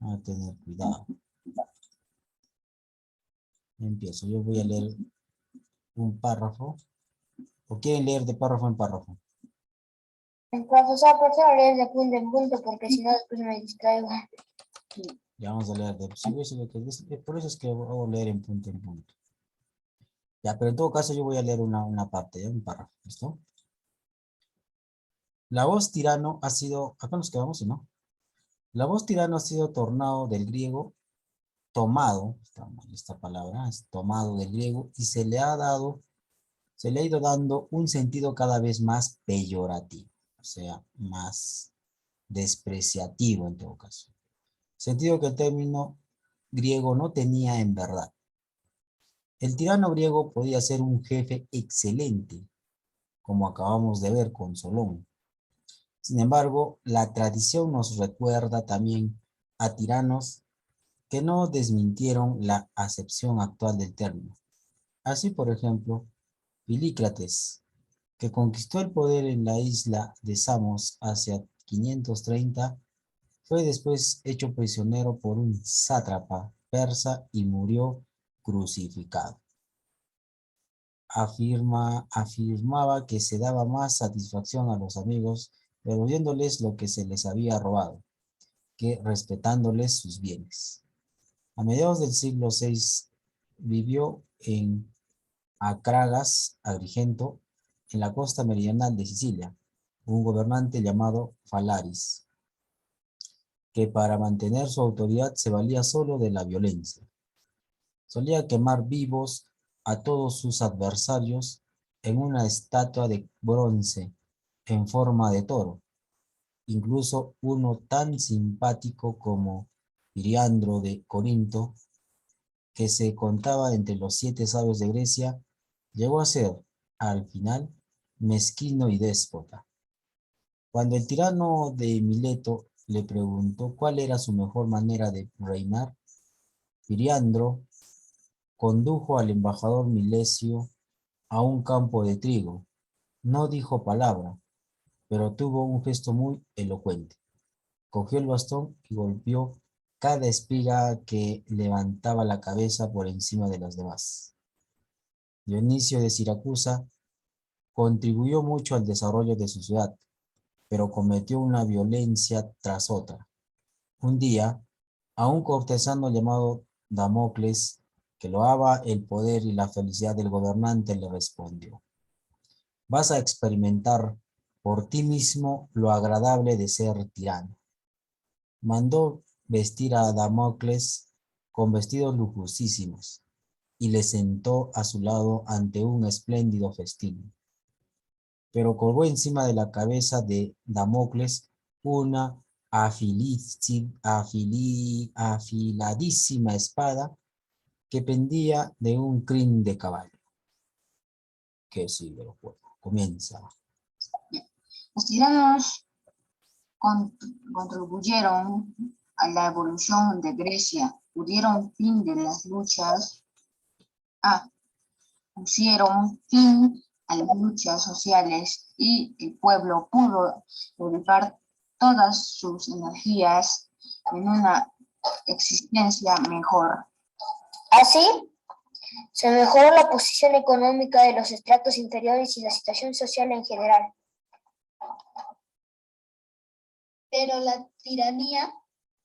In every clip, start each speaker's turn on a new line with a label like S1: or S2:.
S1: A tener cuidado. Empiezo. Yo voy a leer un párrafo. ¿O quieren leer de párrafo en párrafo?
S2: El profesor, leer de punto en punto porque si no después me distraigo.
S1: Ya vamos a leer de... Sí, eso es lo que por eso es que voy a leer en punto en punto. Ya, pero en todo caso yo voy a leer una parte, ¿ya? Un párrafo, ¿listo? La voz tirano ha sido... Acá nos quedamos, ¿sí, no? La voz tirano ha sido tornado del griego, tomado, está mal esta palabra, es tomado del griego, y se le ha ido dando un sentido cada vez más peyorativo, o sea, más despreciativo en todo caso. Sentido que el término griego no tenía en verdad. El tirano griego podía ser un jefe excelente, como acabamos de ver con Solón. Sin embargo, la tradición nos recuerda también a tiranos que no desmintieron la acepción actual del término. Así, por ejemplo, Filícrates, que conquistó el poder en la isla de Samos hacia 530, fue después hecho prisionero por un sátrapa persa y murió crucificado. Afirmaba que se daba más satisfacción a los amigos devolviéndoles lo que se les había robado, que respetándoles sus bienes. A mediados del siglo VI vivió en Acragas, Agrigento, en la costa meridional de Sicilia, un gobernante llamado Falaris, que para mantener su autoridad se valía solo de la violencia. Solía quemar vivos a todos sus adversarios en una estatua de bronce en forma de toro, incluso uno tan simpático como Piriandro de Corinto, que se contaba entre los 7 sabios de Grecia, llegó a ser, al final, mezquino y déspota. Cuando el tirano de Mileto le preguntó cuál era su mejor manera de reinar, Piriandro condujo al embajador milesio a un campo de trigo. No dijo palabra, pero tuvo un gesto muy elocuente. Cogió el bastón y golpeó cada espiga que levantaba la cabeza por encima de las demás. Dionisio de Siracusa contribuyó mucho al desarrollo de su ciudad, pero cometió una violencia tras otra. Un día, a un cortesano llamado Damocles, que loaba el poder y la felicidad del gobernante, le respondió: vas a experimentar por ti mismo lo agradable de ser tirano. Mandó vestir a Damocles con vestidos lujosísimos y le sentó a su lado ante un espléndido festín. Pero colgó encima de la cabeza de Damocles una afiladísima espada que pendía de un crin de caballo. Que sí, lo juego. Comienza.
S3: Los tiranos contribuyeron a la evolución de Grecia, pusieron fin a las luchas sociales y el pueblo pudo dedicar todas sus energías en una existencia mejor.
S2: Así, se mejoró la posición económica de los estratos inferiores y la situación social en general.
S4: Pero la tiranía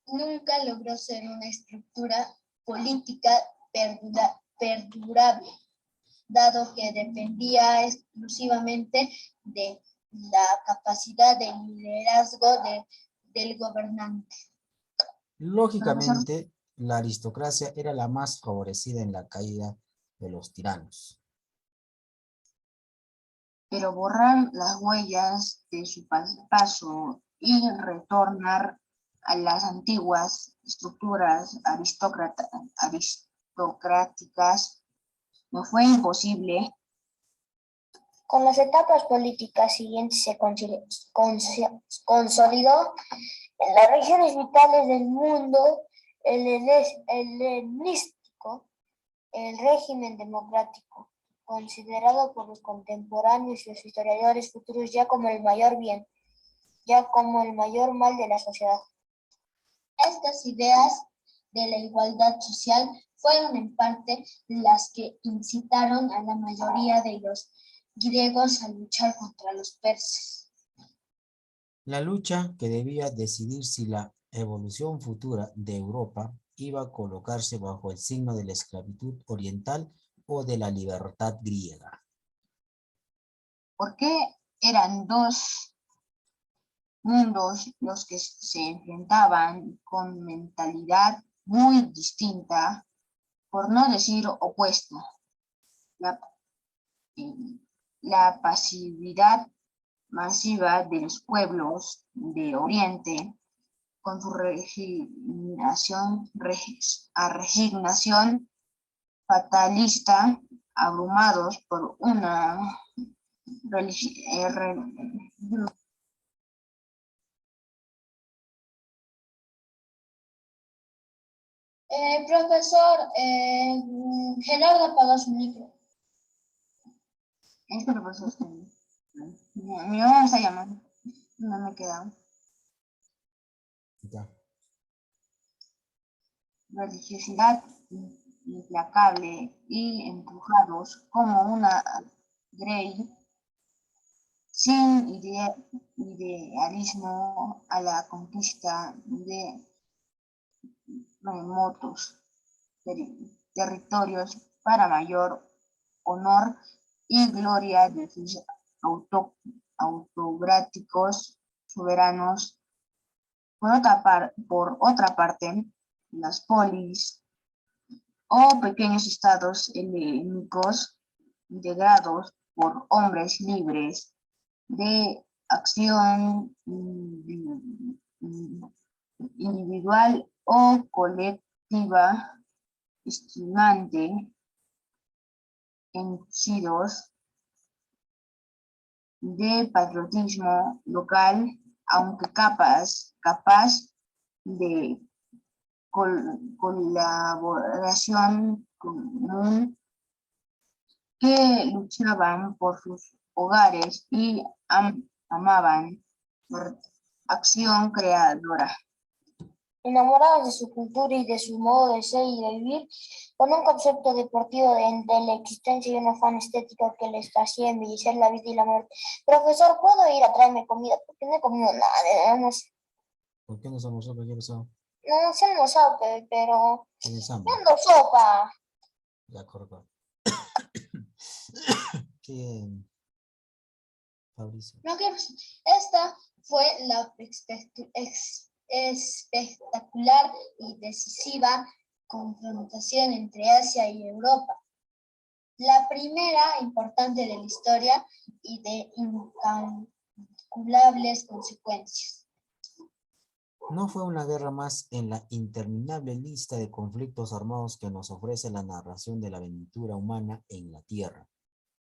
S4: nunca logró ser una estructura política perdurable, dado que dependía exclusivamente de la capacidad de liderazgo del gobernante.
S1: Lógicamente, la aristocracia era la más favorecida en la caída de los tiranos.
S3: Pero borrar las huellas de su paso y retornar a las antiguas estructuras aristocráticas no fue imposible.
S2: Con las etapas políticas siguientes se consolidó en las regiones vitales del mundo helenístico el régimen democrático, considerado por los contemporáneos y los historiadores futuros ya como el mayor bien, ya como el mayor mal de la sociedad.
S4: Estas ideas de la igualdad social fueron en parte las que incitaron a la mayoría de los griegos a luchar contra los persas.
S1: La lucha que debía decidir si la evolución futura de Europa iba a colocarse bajo el signo de la esclavitud oriental o de la libertad griega.
S3: ¿Por qué eran dos mundos los que se enfrentaban con mentalidad muy distinta, por no decir opuesta? La pasividad masiva de los pueblos de Oriente, con su resignación fatalista, abrumados por una
S4: Profesor, Gerardo apagó su micro.
S3: Es que lo pasó usted. Mi mamá me está llamando. No me queda.
S1: Ya.
S3: Religiosidad implacable y empujados como una Grey sin idealismo a la conquista de remotos territorios para mayor honor y gloria de sus autocráticos soberanos. Por otra parte, las polis o pequeños estados helénicos integrados por hombres libres de acción individual o colectiva, estimante, henchidos de patriotismo local, aunque capaz de colaboración común, que luchaban por sus hogares y amaban por acción creadora.
S2: Enamorados de su cultura y de su modo de ser y de vivir, con un concepto deportivo de la existencia y un afán estético que les hacía embellecer la vida y la muerte. Profesor, ¿puedo ir a traerme comida? Porque no he comido nada, no sé.
S1: ¿Por qué no se almorzó? ¿Por qué no?
S2: No, se ha almorzado, pero
S1: ¿Tienes
S2: me
S1: hambre?
S2: ando sopa.
S1: Ya, correcto. ¿Qué, Fabricio?
S4: No, esta fue la espectacular y decisiva confrontación entre Asia y Europa. La primera importante de la historia y de incalculables consecuencias.
S1: No fue una guerra más en la interminable lista de conflictos armados que nos ofrece la narración de la aventura humana en la Tierra,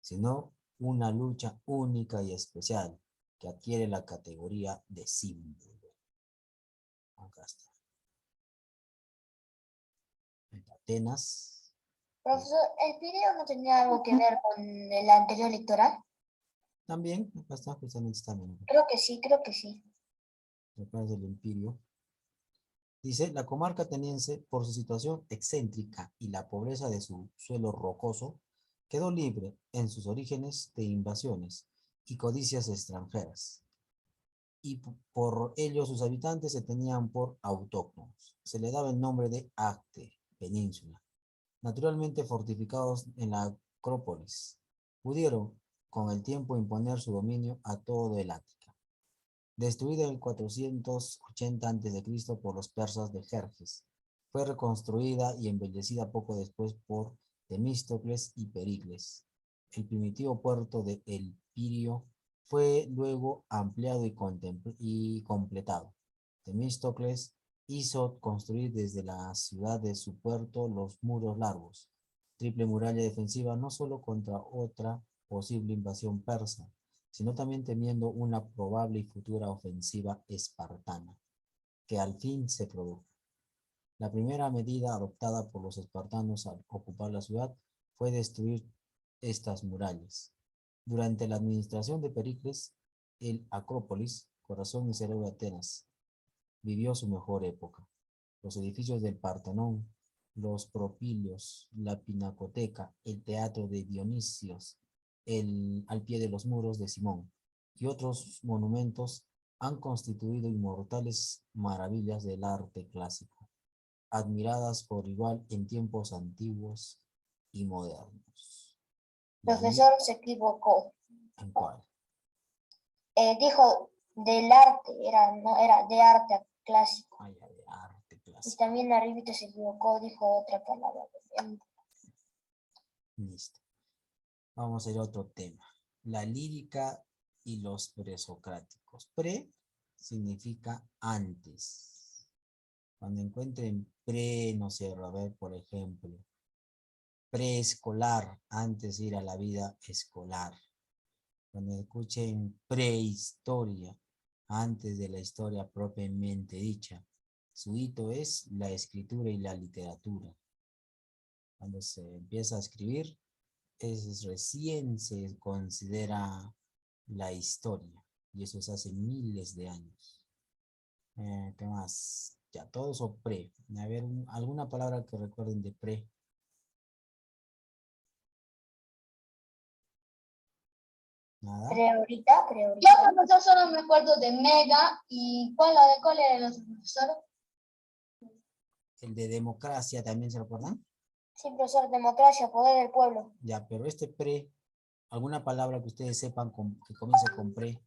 S1: sino una lucha única y especial que adquiere la categoría de símbolo. Acá está. En Atenas.
S2: Profesor, ¿el video no tenía algo que ver con el anterior electoral?
S1: También, acá está, justamente también.
S2: Creo que sí, creo que sí.
S1: Acá es del Empirio. Dice, la comarca ateniense, por su situación excéntrica y la pobreza de su suelo rocoso, quedó libre en sus orígenes de invasiones y codicias extranjeras. Y por ello sus habitantes se tenían por autóctonos. Se le daba el nombre de Acte, península. Naturalmente fortificados en la Acrópolis, pudieron con el tiempo imponer su dominio a todo el Ática. Destruida en el 480 a.C. por los persas de Jerjes, fue reconstruida y embellecida poco después por Temístocles y Pericles. El primitivo puerto de El Pirio fue luego ampliado y completado. Temístocles hizo construir desde la ciudad de su puerto los muros largos, triple muralla defensiva no solo contra otra posible invasión persa, sino también temiendo una probable y futura ofensiva espartana, que al fin se produjo. La primera medida adoptada por los espartanos al ocupar la ciudad fue destruir estas murallas. Durante la administración de Pericles, el Acrópolis, corazón y cerebro de Atenas, vivió su mejor época. los edificios del Partenón, los Propilios, la Pinacoteca, el Teatro de Dionisios, al pie de los muros de Simón y otros monumentos han constituido inmortales maravillas del arte clásico, admiradas por igual en tiempos antiguos y modernos. ¿Y ahí
S2: Profesor se equivocó.
S1: en cuál?
S2: Dijo del arte, no era de arte clásico.
S1: Ah, ya, de arte
S2: Y
S1: clásico.
S2: también arribita se equivocó, dijo otra palabra.
S1: Listo. Vamos a ir a otro tema. La lírica y los presocráticos. Pre significa antes. Cuando encuentren pre, no sé, a ver, por ejemplo, preescolar, antes de ir a la vida escolar. Cuando escuchen prehistoria, antes de la historia propiamente dicha. Su hito es la escritura y la literatura. Cuando se empieza a escribir, recién se considera la historia. Y eso es hace miles de años. ¿Qué más? Ya, todo eso pre. A ver, alguna palabra que recuerden de pre. Nada.
S2: Preorita.
S4: Yo, profesor, solo me acuerdo de Mega y ¿cuál era el otro profesor?
S1: El de democracia también se recuerdan.
S2: Sí, profesor, democracia, poder del pueblo.
S1: Ya, pero este pre, alguna palabra que ustedes sepan que comience con pre.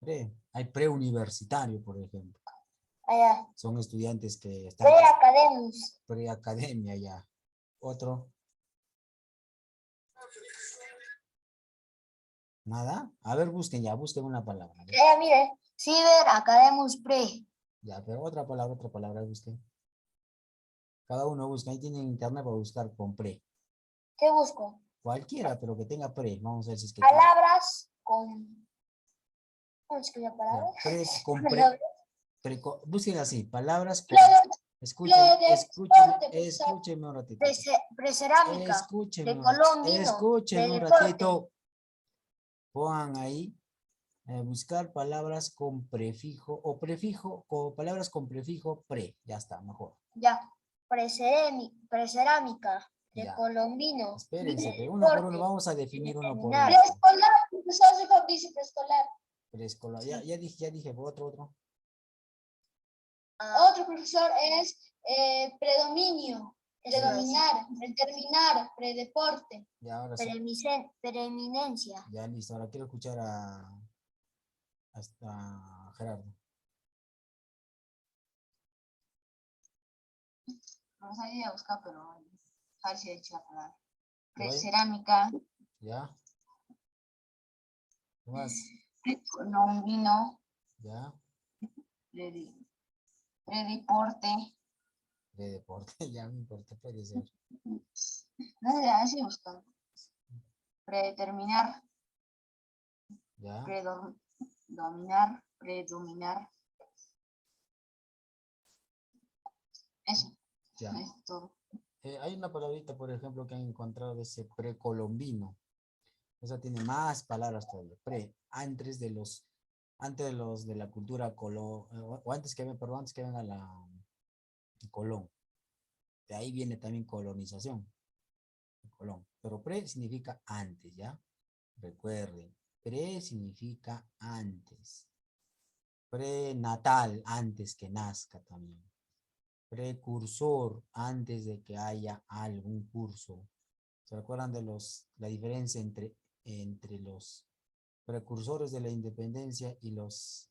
S1: Pre. Hay preuniversitario, por ejemplo.
S2: Allá.
S1: Son estudiantes que están
S2: Preacademus.
S1: preacademia ya. Otro. Nada. A ver, busquen una palabra. A ver.
S2: Mire, Ciber Academus Pre.
S1: Ya, pero otra palabra, busquen. Cada uno busca, ahí tienen internet para buscar con pre.
S2: ¿Qué busco?
S1: Cualquiera, pero que tenga pre. Vamos a ver si es que...
S2: Palabras con... ¿Cómo se escribe
S1: Ya,
S2: palabras?
S1: con busquen así, palabras con... Escúchenme un ratito.
S2: Precerámica.
S1: Escúchenme
S2: De
S1: un
S2: Colombino.
S1: ratito. Pongan ahí, buscar palabras con prefijo o prefijo, o palabras con prefijo pre. Ya está, mejor.
S2: Ya. Precerámica. De
S1: Ya.
S2: Colombino.
S1: Espérense, pero uno por uno vamos a definir uno por uno.
S4: Preescolar, profesor, soy Fabricio preescolar.
S1: Preescolar. Ya dije, otro.
S4: Otro profesor es predominio, predominar, preterminar, predeporte.
S1: Ya, ahora sí.
S2: Preeminencia.
S1: Ya, listo. Ahora quiero escuchar hasta Gerardo.
S3: No sabía buscar, pero a ver si he hecho la palabra.
S1: ¿Por ahí?
S3: Cerámica,
S1: Ya. ¿Qué más?
S3: colombino,
S1: Ya.
S3: deporte.
S1: De deporte, ya me importa, puede ser.
S3: No sé, así buscando. Predeterminar,
S1: Ya.
S3: predominar. Eso,
S1: Ya.
S3: es todo.
S1: Hay una palabrita, por ejemplo, que han encontrado de ese precolombino. Esa tiene más palabras todavía. Antes de los de la cultura o antes que venga la Colón. De ahí viene también colonización. Colón. Pero pre significa antes, ¿ya? Recuerden, pre significa antes. Prenatal, antes que nazca también. Precursor, antes de que haya algún curso. ¿Se acuerdan de la diferencia entre los precursores de la independencia y los,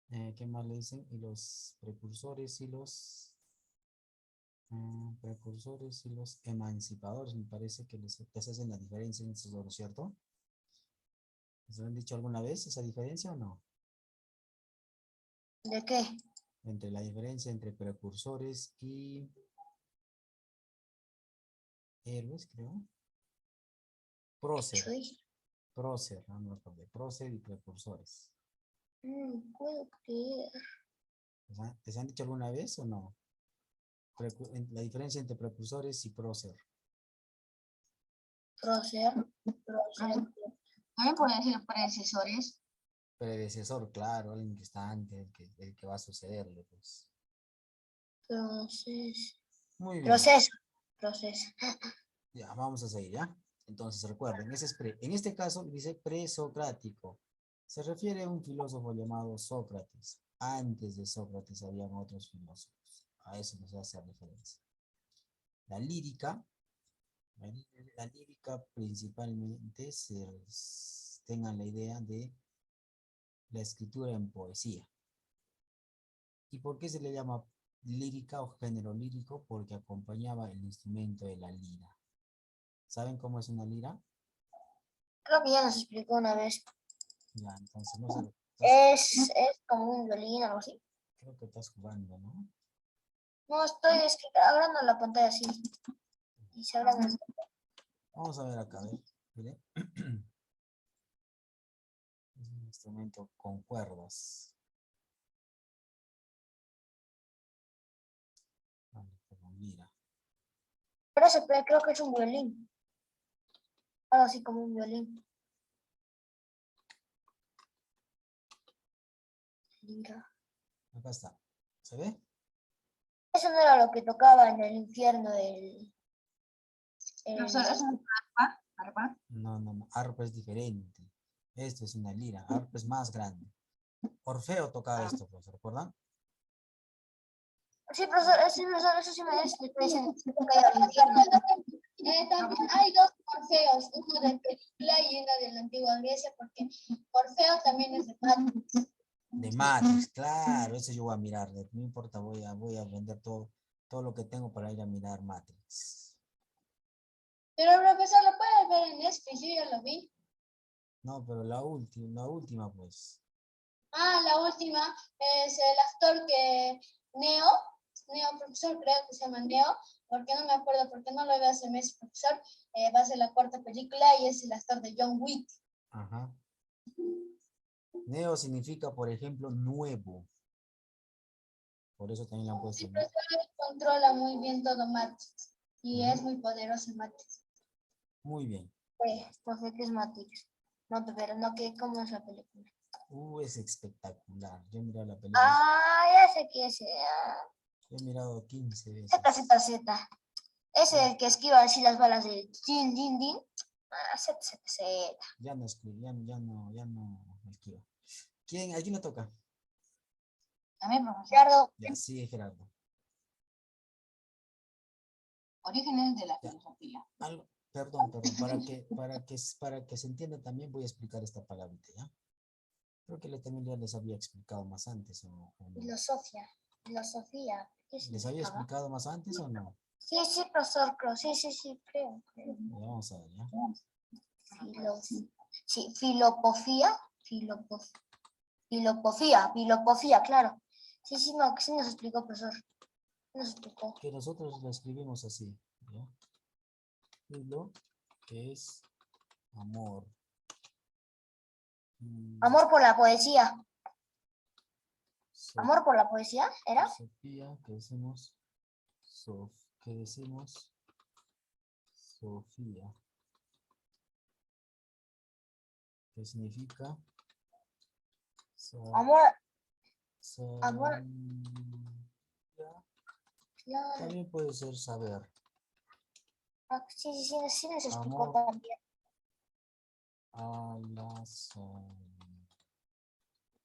S1: ¿qué más le dicen? Y los precursores y los emancipadores, me parece que les hacen la diferencia en esos dos, ¿cierto? ¿Les han dicho alguna vez esa diferencia o no?
S2: ¿De qué?
S1: Entre la diferencia entre precursores y héroes, creo. Prócer, no me acuerdo. Prócer y precursores.
S2: Puedo creer.
S1: ¿Les han dicho alguna vez o no? La diferencia entre precursores y prócer.
S2: Prócer.
S3: También pueden decir predecesores.
S1: Predecesor, claro, alguien que está antes, el que va a sucederle, pues.
S2: Proceso.
S1: Muy bien.
S2: Proceso. Proceso.
S1: Ya, vamos a seguir, ¿ya? Entonces, recuerden, en este caso dice presocrático. Se refiere a un filósofo llamado Sócrates. Antes de Sócrates habían otros filósofos. A eso nos hace referencia. La lírica, la lírica principalmente tengan la idea de la escritura en poesía. ¿Y por qué se le llama lírica o género lírico? Porque acompañaba el instrumento de la lira. ¿Saben cómo es una lira?
S2: Creo que ya nos explicó una vez.
S1: Ya, entonces no sé.
S2: Es como un violín, algo así.
S1: Creo que estás jugando, ¿no?
S2: No, es que agrando la pantalla así. Y se agranda.
S1: Vamos a ver acá, a ver. Mire. Es un instrumento con cuerdas. Vale, con lira.
S2: Pero creo que es un violín. Algo así como un violín. Lira.
S1: Acá está. ¿Se ve?
S2: Eso no era lo que tocaba en el infierno del...
S3: Profesor, ¿es un arpa?
S1: No, no, no. Arpa es diferente. Esto es una lira. Arpa es más grande. Orfeo tocaba esto, profesor, ¿recuerdan?
S2: Sí, profesor, eso sí me dicen que toca al infierno.
S4: También hay dos Orfeos, uno de película y uno de la antigua Grecia, porque Orfeo también es de Matrix.
S1: De Matrix, claro, eso yo voy a mirar. No importa, voy a vender todo lo que tengo para ir a mirar Matrix.
S4: Pero profesor, lo puedes ver en Netflix, yo ya lo vi.
S1: No, pero la última, pues.
S4: Ah, la última es el actor que Neo, profesor, creo que se llama Neo, porque no me acuerdo, porque no lo veo hace meses, profesor, va a ser la cuarta película y es el actor de John Wick.
S1: Ajá. Neo significa, por ejemplo, nuevo. Por eso también la han puesto.
S4: Sí, profesor, él controla muy bien todo Matrix y es muy poderoso Matrix.
S1: Muy bien.
S2: Entonces, ¿qué es Matrix? No, pero no, ¿cómo es la película?
S1: Es espectacular. Yo he mirado la película.
S2: Ah, ya sé que es.
S1: Yo he mirado 15 veces.
S2: Z. Es el que esquiva así las balas de din, din, din. Ah, Z.
S1: Ya no escribo, ya no esquiva. ¿A quién le toca?
S3: A mí, profesor.
S2: Gerardo,
S1: Ya, sigue Gerardo.
S3: Orígenes de la filosofía.
S1: Perdón, para que se entienda también voy a explicar esta palabrita, ¿ya? Creo que también ya les había explicado más antes, ¿o no?
S2: filosofía. ¿Qué
S1: ¿Les había
S2: significaba?
S1: explicado más antes o no?
S2: Sí, profesor, creo. Sí, creo.
S1: Ya, vamos a ver, ¿ya?
S2: Sí, filopofía, claro. Sí, sí nos explicó, profesor. Nos explicó.
S1: Que nosotros lo escribimos así, ¿ya? Filo, que es amor.
S2: Amor por la poesía. Amor por la poesía, ¿era?
S1: Sofía, que decimos Sofía. ¿Qué significa?
S2: Amor.
S1: También puede ser saber.
S2: Sí nos explicó
S1: Amor
S2: también.
S1: a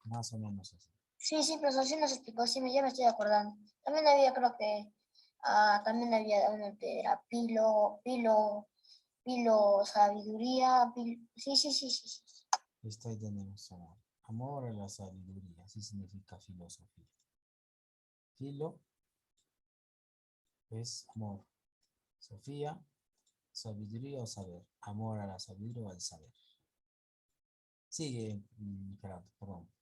S1: más o menos así.
S2: Sí, profesor, sí nos explicó, sí, ya me estoy acordando. También había, creo que, también había uno que era pilo, sabiduría, sí.
S1: Esto ahí tenemos amor. Amor a la sabiduría, así significa filosofía. Filo es amor. Sofía, sabiduría o saber. Amor a la sabiduría o al saber. Sigue, Gerardo, perdón.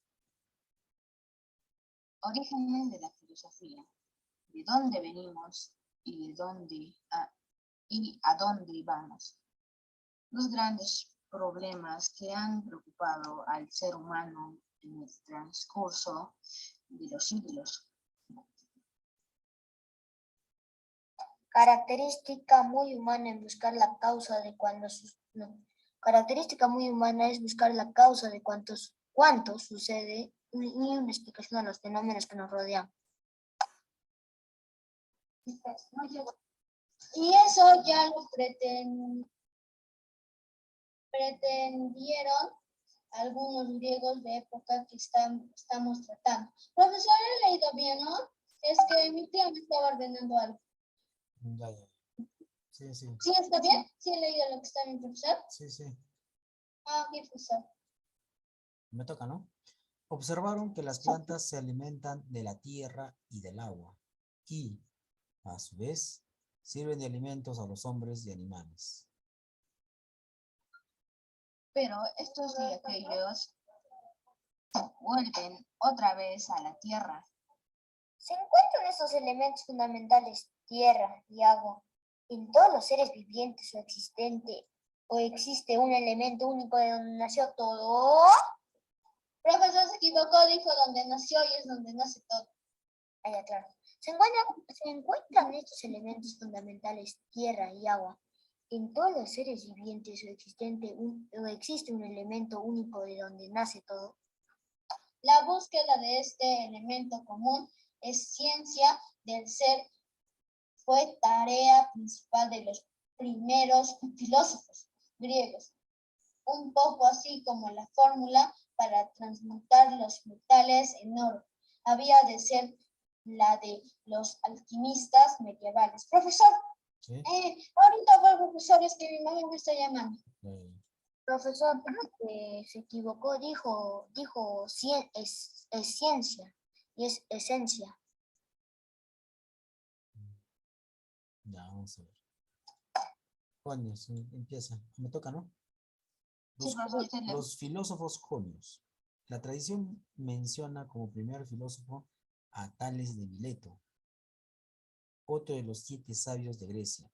S3: Orígenes de la filosofía. ¿De dónde venimos y a dónde vamos? Los grandes problemas que han preocupado al ser humano en el transcurso de los siglos.
S2: Característica muy humana en buscar la causa de Característica muy humana es buscar la causa de cuánto sucede y una explicación a los fenómenos que nos rodean.
S4: Y eso ya lo pretendieron algunos griegos de época que estamos tratando. Profesor, he leído bien, ¿no? Es que mi tía me estaba ordenando algo.
S1: Ya. Sí.
S4: ¿Sí está bien? ¿Sí he leído lo que está bien, profesor?
S1: Sí.
S4: Ah, ok, profesor.
S1: Me toca, ¿no? Observaron que las plantas se alimentan de la tierra y del agua y, a su vez, sirven de alimentos a los hombres y animales.
S3: Pero estos y aquellos vuelven otra vez a la tierra.
S2: Se encuentran estos elementos fundamentales, tierra y agua, en todos los seres vivientes o existe un elemento único de donde nació todo.
S4: Profesor se equivocó, dijo donde nació y es donde nace todo.
S2: Allá, claro. Se encuentran estos elementos fundamentales, tierra y agua, en todos los seres vivientes o existe un elemento único de donde nace todo.
S4: La búsqueda de este elemento común es ciencia del ser. Fue tarea principal de los primeros filósofos griegos, un poco así como la fórmula para transmutar los metales en oro. Había de ser la de los alquimistas medievales. Profesor,
S1: ¿Sí?
S4: ahorita vuelvo, profesor, es que mi mamá me está llamando.
S2: Profesor, se equivocó, dijo es ciencia y es esencia.
S1: Ya, vamos a ver. Jonios, empieza. Me toca, ¿no? Los filósofos jonios. La tradición menciona como primer filósofo a Tales de Mileto, otro de los 7 sabios de Grecia,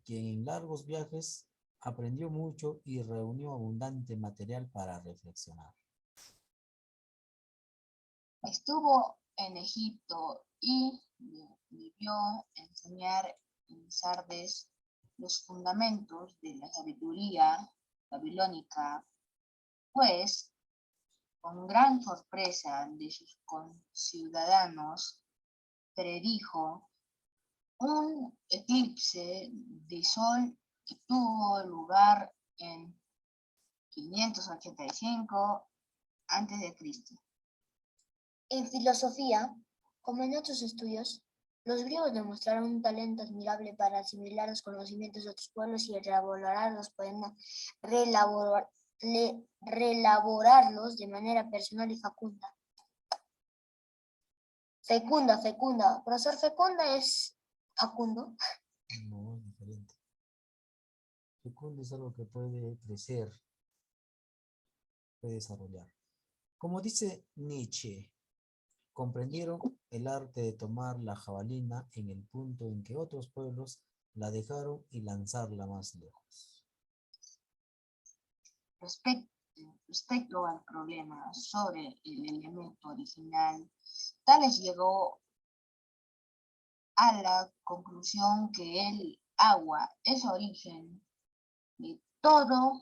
S1: quien en largos viajes aprendió mucho y reunió abundante material para reflexionar.
S3: Estuvo en Egipto y debió enseñar en Sardes los fundamentos de la sabiduría babilónica, pues, con gran sorpresa de sus conciudadanos, predijo un eclipse de sol que tuvo lugar en 585 a.C.
S2: En filosofía, como en otros estudios, los griegos demostraron un talento admirable para asimilar los conocimientos de otros pueblos y relaborarlos de manera personal y fecunda. Fecunda. Profesor, fecunda es Facundo.
S1: No, es diferente. Fecundo es algo que puede crecer, puede desarrollar. Como dice Nietzsche, comprendieron el arte de tomar la jabalina en el punto en que otros pueblos la dejaron y lanzarla más lejos.
S3: Respecto al problema sobre el elemento original, Tales llegó a la conclusión que el agua es origen de todo.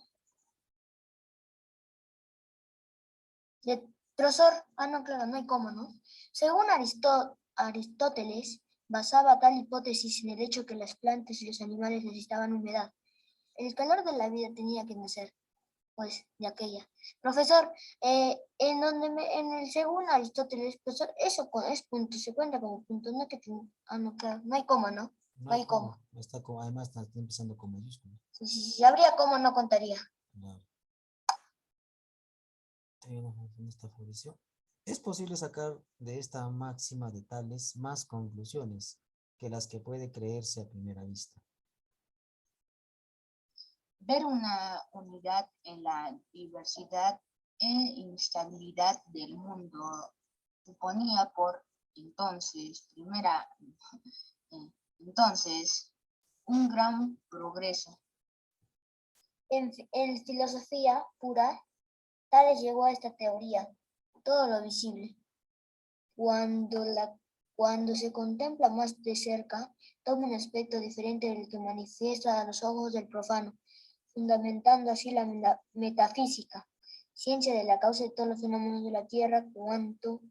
S2: Profesor, no, claro, no hay cómo, ¿no? Según Aristóteles, basaba tal hipótesis en el hecho que las plantas y los animales necesitaban humedad. El calor de la vida tenía que nacer, pues, de aquella. Profesor, en el según Aristóteles, profesor, eso es punto, se cuenta como punto, no que no, claro, no hay cómo, ¿no?
S1: No hay cómo. Además está empezando con mayúscula.
S2: Si habría cómo, no contaría.
S1: Claro. Es posible sacar de esta máxima de Tales más conclusiones que las que puede creerse a primera vista.
S3: Ver una unidad en la diversidad e instabilidad del mundo suponía por entonces un gran progreso.
S2: En filosofía pura, Tales llegó a esta teoría, todo lo visible. Cuando se contempla más de cerca, toma un aspecto diferente del que manifiesta a los ojos del profano. fundamentando así la metafísica, ciencia de la causa de todos los fenómenos de la Tierra, cuanto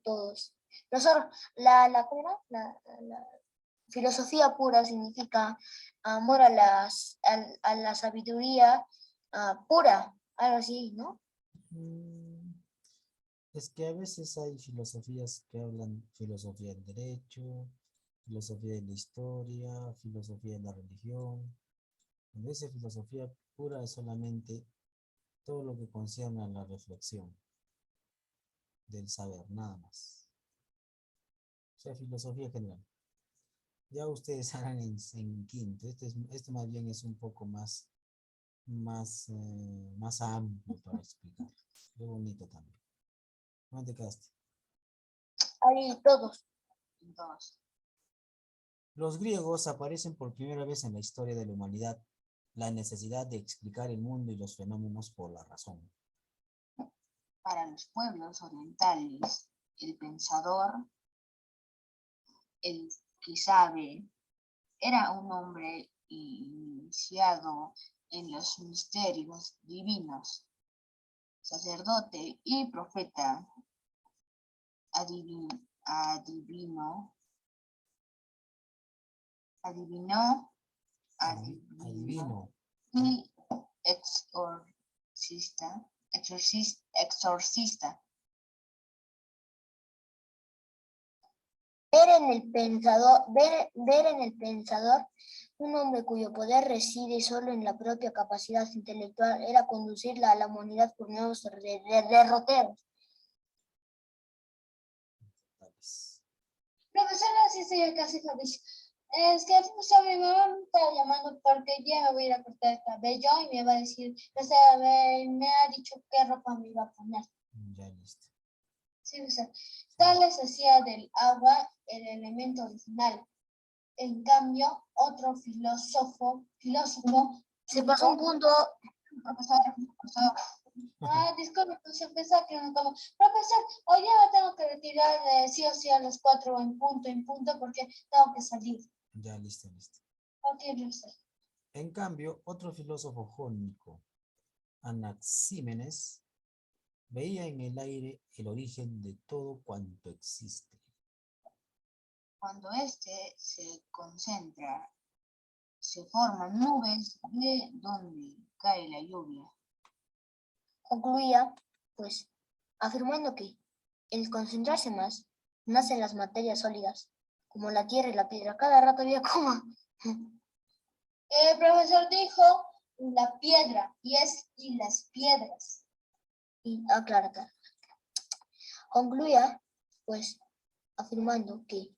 S2: todos. Profesor, ¿cómo era? La filosofía pura significa amor a la sabiduría pura, algo así, ¿no?
S1: Es que a veces hay filosofías que hablan filosofía del derecho, filosofía de la historia, filosofía de la religión. En vez de filosofía pura es solamente todo lo que concierne a la reflexión del saber, nada más. O sea, filosofía general. Ya ustedes harán en quinto. Este más bien es un poco más amplio para explicar. Qué bonito también. ¿Dónde te quedaste?
S2: Ahí todos.
S3: Entonces,
S1: Los griegos aparecen por primera vez en la historia de la humanidad la necesidad de explicar el mundo y los fenómenos por la razón.
S3: para los pueblos orientales, el pensador, el que sabe, era un hombre iniciado en los misterios divinos, sacerdote y profeta, adivinó,
S1: Adivino.
S3: y exorcista.
S2: Ver en el pensador un hombre cuyo poder reside solo en la propia capacidad intelectual era conducirla a la humanidad por nuevos derroteros.
S4: Profesora, sí estoy casi feliz. Es que profesor, mi mamá me está llamando porque ya me voy a ir a cortar el cabello y me va a decir, me ha dicho qué ropa me iba a poner.
S1: Ya listo.
S4: Sí, profesor. Tales hacía del agua el elemento original. En cambio, otro filósofo.
S2: Se pasó un punto.
S3: Profesor,
S4: Disculpe, profesor, pensaba que no como. Profesor, hoy ya me tengo que retirar sí o sí a las 4 en punto, porque tengo que salir.
S1: Ya listo.
S4: Ok, profesor.
S1: En cambio, otro filósofo jónico, Anaxímenes, veía en el aire el origen de todo cuanto existe.
S3: cuando éste se concentra, se forman nubes de donde cae la lluvia.
S2: Concluía, pues, afirmando que el concentrarse más nacen las materias sólidas, como la tierra y la piedra. Cada rato había coma.
S4: El profesor dijo la piedra y las piedras.
S2: Y claro. Concluía, pues, afirmando que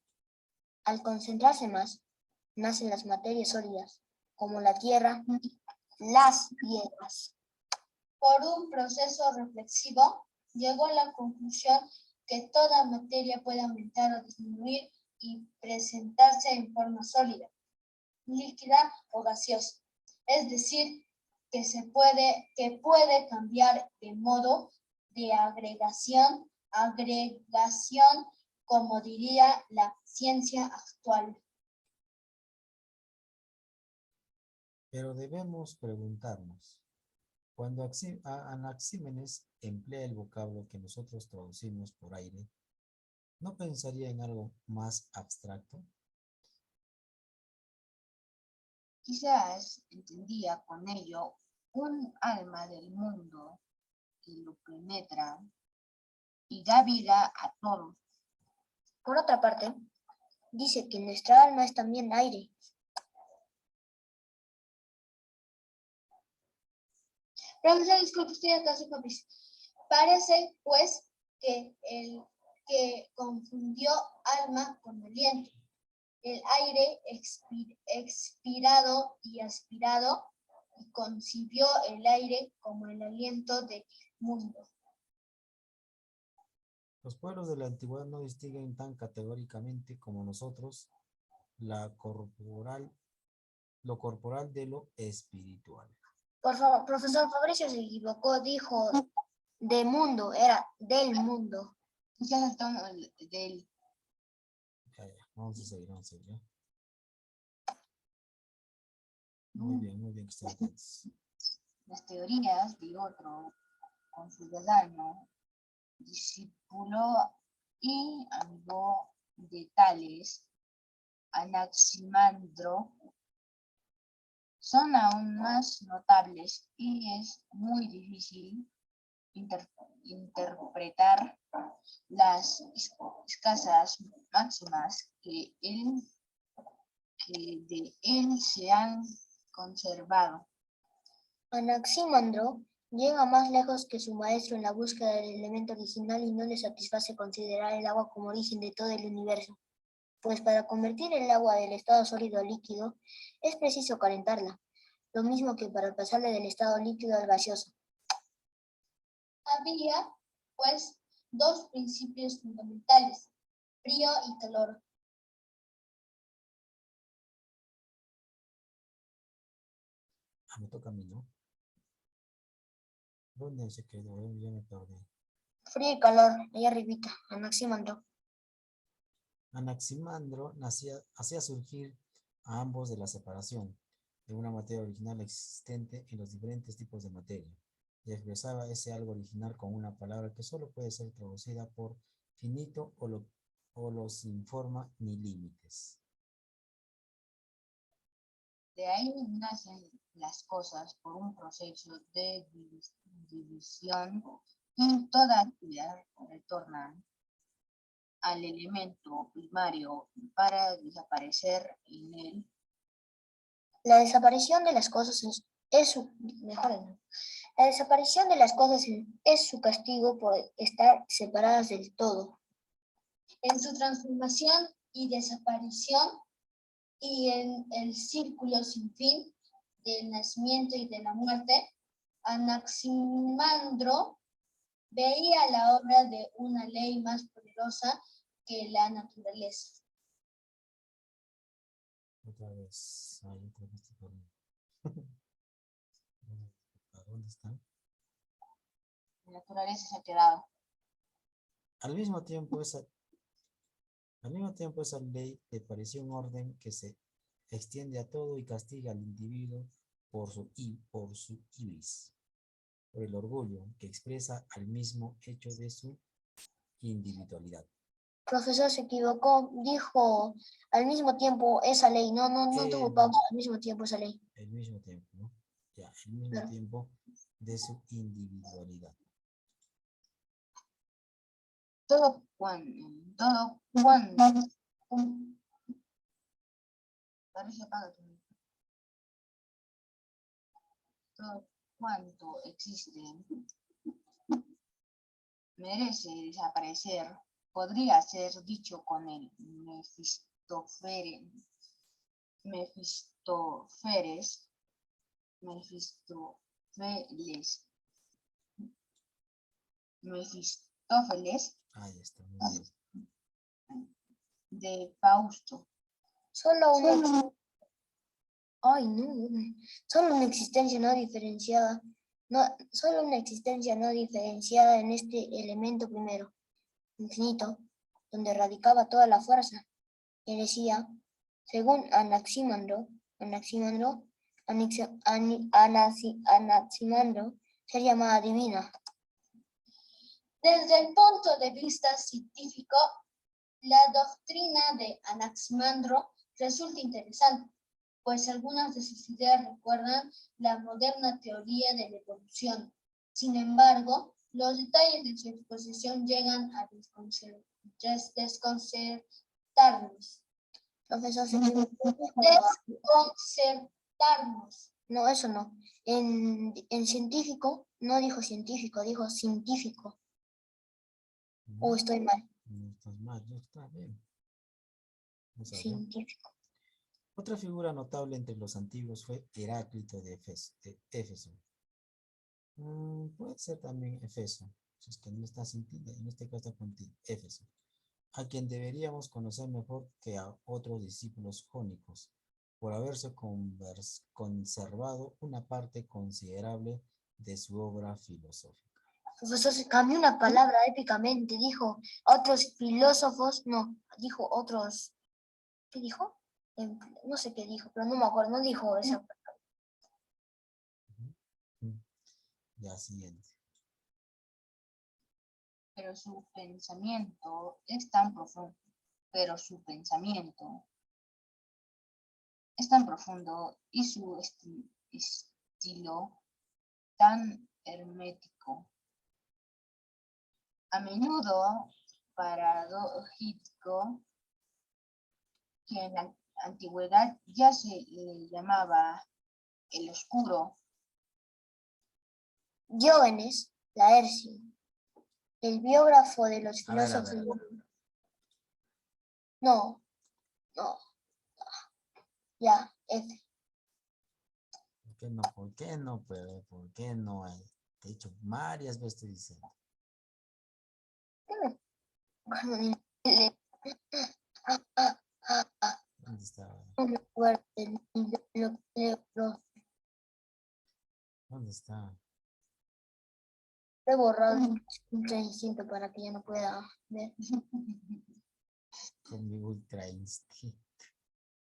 S2: al concentrarse más nacen las materias sólidas, como la tierra, las piedras.
S4: Por un proceso reflexivo, llegó a la conclusión que toda materia puede aumentar o disminuir y presentarse en forma sólida, líquida o gaseosa. Es decir, que puede cambiar de modo de agregación, como diría la ciencia actual.
S1: Pero debemos preguntarnos, cuando Anaxímenes emplea el vocablo que nosotros traducimos por aire, ¿no pensaría en algo más abstracto?
S3: Quizás entendía con ello un alma del mundo que lo penetra y da vida a todo.
S2: Por otra parte, dice que nuestra alma es también aire.
S4: Profesor, disculpe, estoy acá, soy Fabricio. Parece, pues, que el que confundió alma con aliento, el aire expirado y aspirado, y concibió el aire como el aliento del mundo.
S1: Los pueblos de la antigüedad no distinguen tan categóricamente como nosotros lo corporal de lo espiritual.
S2: Por favor, profesor Fabricio se equivocó, dijo de mundo, era del mundo.
S3: Quizás el tono del
S1: Ya, vamos a seguir, ¿ya? muy bien, que estén atentos.
S3: Las teorías de otro conciudadano, discípulo y amigo de Tales, Anaximandro, son aún más notables y es muy difícil interpretar las escasas máximas que de él se han conservado.
S2: Anaximandro llega más lejos que su maestro en la búsqueda del elemento original y no le satisface considerar el agua como origen de todo el universo, pues para convertir el agua del estado sólido a líquido es preciso calentarla, lo mismo que para pasarle del estado líquido al gaseoso.
S4: Había, pues, dos principios fundamentales, frío y calor.
S1: Me toca a mí, ¿no? ¿Dónde se quedó? Ya me perdí.
S2: Frío y calor, ahí arribita, Anaximandro.
S1: Anaximandro hacía surgir a ambos de la separación de una materia original existente en los diferentes tipos de materia, y expresaba ese algo original con una palabra que solo puede ser traducida por finito o lo sin forma ni límites.
S3: De ahí nacen las cosas por un proceso de división y toda actividad retorna al elemento primario para desaparecer en él.
S2: La desaparición de las cosas La desaparición de las cosas es su castigo por estar separadas del todo.
S4: En su transformación y desaparición y en el círculo sin fin del nacimiento y de la muerte, Anaximandro veía la obra de una ley más poderosa que la naturaleza.
S1: Otra vez te perdí. ¿Dónde está?
S3: La naturaleza se ha quedado.
S1: Al mismo tiempo, esa ley le pareció un orden que se extiende a todo y castiga al individuo por su ibis, por el orgullo que expresa al mismo hecho de su individualidad.
S2: Profesor se equivocó, dijo al mismo tiempo esa ley, no tuvo pausa, al mismo tiempo esa ley.
S1: El mismo tiempo, ¿no? Ya, el mismo
S2: Claro.
S1: tiempo de su individualidad.
S3: Todo cuanto existe merece desaparecer, podría ser dicho con el Mefistófeles
S1: Ahí está, muy bien.
S3: de Fausto.
S2: Solo una existencia no diferenciada. Solo una existencia no diferenciada en este elemento primero, infinito, donde radicaba toda la fuerza. Y decía, según Anaximandro, se llamaba divina.
S4: Desde el punto de vista científico, la doctrina de Anaximandro resulta interesante, pues algunas de sus ideas recuerdan la moderna teoría de la evolución. Sin embargo, los detalles de su exposición llegan a desconcertarnos.
S2: Profesor,
S4: Desconcertarnos.
S2: no, eso no. En científico, no dijo científico, dijo científico. ¿O estoy mal?
S1: No estás mal, no está bien. Vamos a ver.
S2: Científico.
S1: Otra figura notable entre los antiguos fue Heráclito de Éfeso. Puede ser también Efeso, si es que no está en este caso contigo, Éfeso, a quien deberíamos conocer mejor que a otros discípulos jónicos, por haberse conservado una parte considerable de su obra filosófica.
S2: Profesor, se cambió una palabra épicamente, dijo otros filósofos, no, dijo otros, ¿qué dijo? No sé qué dijo, pero no me acuerdo, no dijo esa palabra.
S1: Ya, siguiente.
S3: Pero su pensamiento es tan profundo. Pero su pensamiento es tan profundo y su estilo tan hermético. A menudo paradójico, que en la antigüedad ya se le llamaba el oscuro.
S2: Diógenes Laercio, el biógrafo de los
S1: A ver,
S2: filósofos. No, ya, F.
S1: ¿Por qué no? ¿Por qué no puedo? ¿Por qué no hay? Te he dicho varias veces, te dice. ¿Dónde está?
S2: No me acuerdo del libro,
S1: ¿Dónde está?
S2: lo he borrado un distinto para que ya no pueda ver.
S1: Con mi ultra instinto.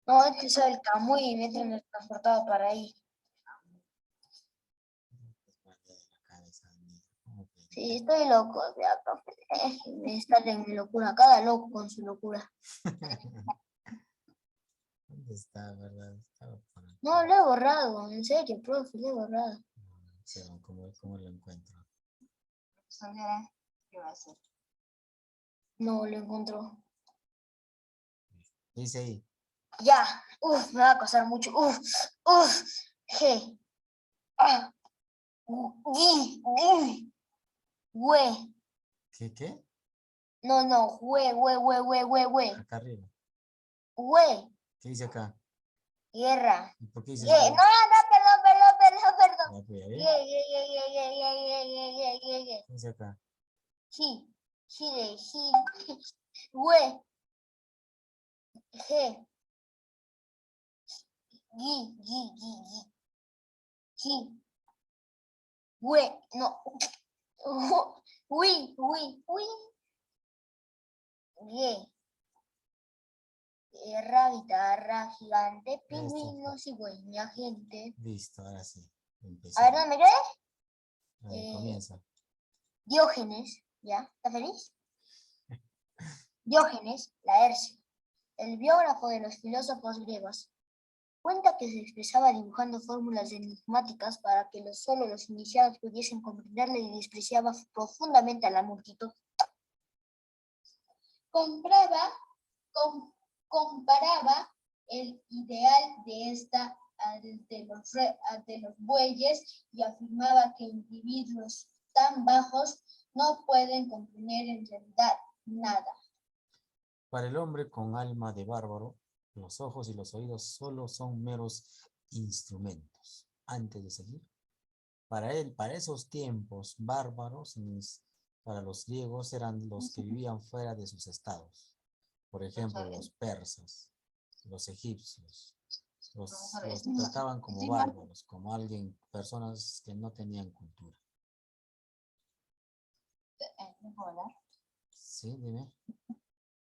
S2: No, es que soy el Camuy y me he transportado para ahí. Sí, estoy loco, ya, profe. Me está en mi locura, cada loco con su locura.
S1: ¿Dónde está, verdad? Estaba por aquí.
S2: No, lo he borrado, en serio, profe, lo he borrado.
S1: No, ¿cómo lo encuentro?
S3: Profesora, ¿qué va a hacer?
S2: No, lo encontró.
S1: Dice ahí.
S2: Ya, me va a costar mucho. G. Ah, güey.
S1: ¿Qué?
S2: No, güey.
S1: Acá arriba.
S2: Güey,
S1: ¿Qué dice acá?
S2: guerra.
S1: ¿Y por qué
S2: No,
S1: dices güey?
S2: perdón.
S1: Ya, pues, ya ves.
S2: Yeah.
S1: ¿Qué dice acá?
S2: G. Güey, G. G. Güey, no. Uy. G. Tierra, guitarra, gigante, pingüino, cigüeña, gente.
S1: Listo, ahora sí.
S2: A ver,
S1: Empezamos.
S2: ¿dónde me quedé?
S1: A ver, comienza.
S2: Diógenes, ¿ya? ¿Está feliz? Diógenes Laercio, el biógrafo de los filósofos griegos, cuenta que se expresaba dibujando fórmulas enigmáticas para que solo los iniciados pudiesen comprenderle y despreciaba profundamente a la multitud.
S4: Comparaba el ideal de esta al de los bueyes y afirmaba que individuos tan bajos no pueden comprender en realidad nada.
S1: Para el hombre con alma de bárbaro, los ojos y los oídos solo son meros instrumentos. Antes de seguir, para él, para esos tiempos bárbaros, para los griegos eran los que vivían fuera de sus estados. Por ejemplo, los persas, los egipcios, los trataban como bárbaros, como personas que no tenían cultura. Sí, dime.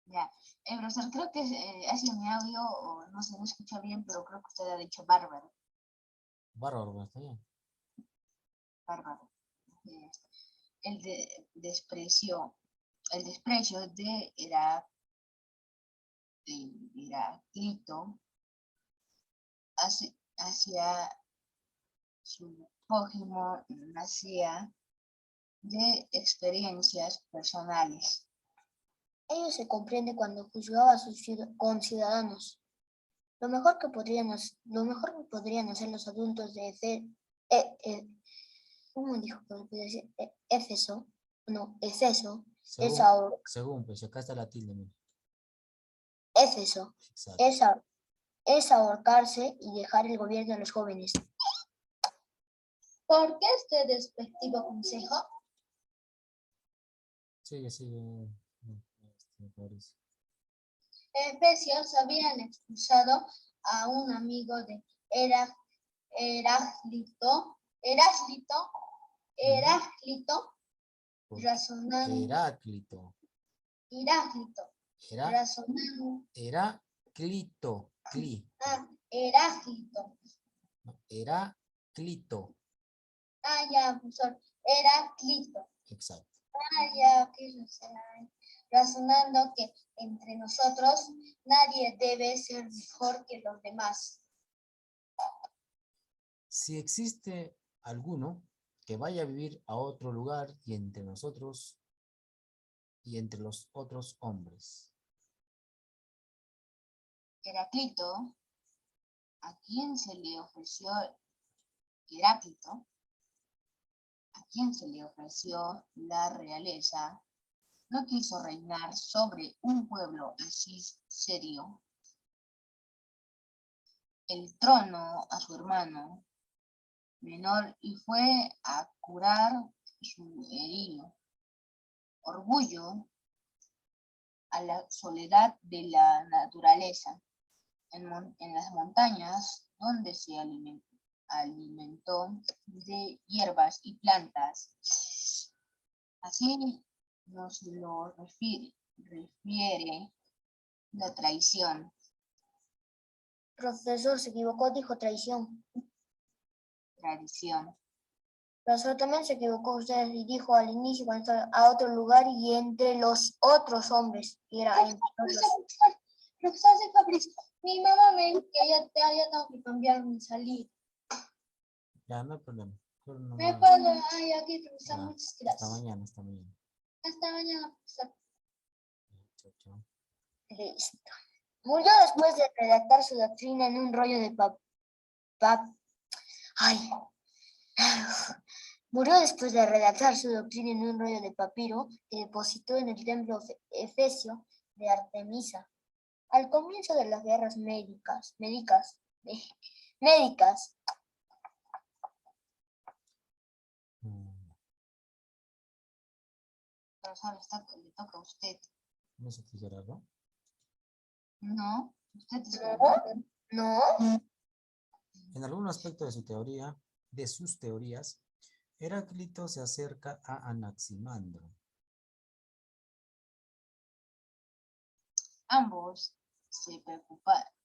S3: Ya, profesor, creo que ha sido mi audio, o no sé, no escucho bien, pero creo que usted ha dicho bárbaro.
S1: Bárbaro, está bien.
S3: Bárbaro. El desprecio de Heráclito hacia su prójimo nacía de experiencias personales.
S2: Ello se comprende cuando juzgaba a sus conciudadanos. Lo mejor que podrían hacer los adultos de ¿cómo dijo que podía decir? Éfeso,
S1: Según, pues acá está la tilde, mira.
S2: Éfeso,
S1: Exacto.
S2: es ahorcarse y dejar el gobierno a los jóvenes.
S4: ¿Por qué este despectivo consejo?
S1: Sigue.
S4: Efesios habían expulsado a un amigo de Heráclito, razonando.
S1: Heráclito.
S4: Razonando.
S1: Heráclito.
S4: Heráclito.
S1: No, Heráclito.
S4: Ah, ya, profesor. Heráclito.
S1: Exacto.
S4: Ah, ya, razonando que entre nosotros nadie debe ser mejor que los demás.
S1: Si existe alguno que vaya a vivir a otro lugar y entre nosotros y entre los otros hombres.
S3: Heráclito, ¿a quién se le ofreció Heráclito? ¿A quién se le ofreció la realeza? No quiso reinar sobre un pueblo así serio. El trono a su hermano menor y fue a curar su herido. Orgullo a la soledad de la naturaleza. En las montañas donde se alimentó de hierbas y plantas. Así nos lo refiere la traición.
S2: Profesor, se equivocó, dijo traición.
S3: Tradición.
S2: Profesor, también se equivocó usted y dijo al inicio cuando estaba a otro lugar y entre los otros hombres. Y era entre otros.
S4: Profesor, soy Fabricio. Mi mamá me dijo que ya tengo que cambiar mi salida.
S1: Ya, no hay problema. Solo no
S4: ¿Me
S1: más-
S4: puedo? Ay, aquí, profesor,
S1: Ya,
S4: muchas
S1: hasta
S4: gracias.
S1: mañana, hasta mañana.
S4: Hasta mañana, profesor.
S1: Chao, chao.
S2: Listo. Murió después de redactar su doctrina en un rollo de Ay. Murió después de redactar su doctrina en un rollo de papiro que depositó en el templo efesio de Artemisa. Al comienzo de las guerras médicas,
S1: Mm,
S3: Profesor, le toca a usted.
S1: ¿No se te Gerardo?
S3: No, usted es
S2: ¿no?
S1: En algún aspecto de su teoría, de sus teorías, Heráclito se acerca a Anaximandro.
S3: Ambos se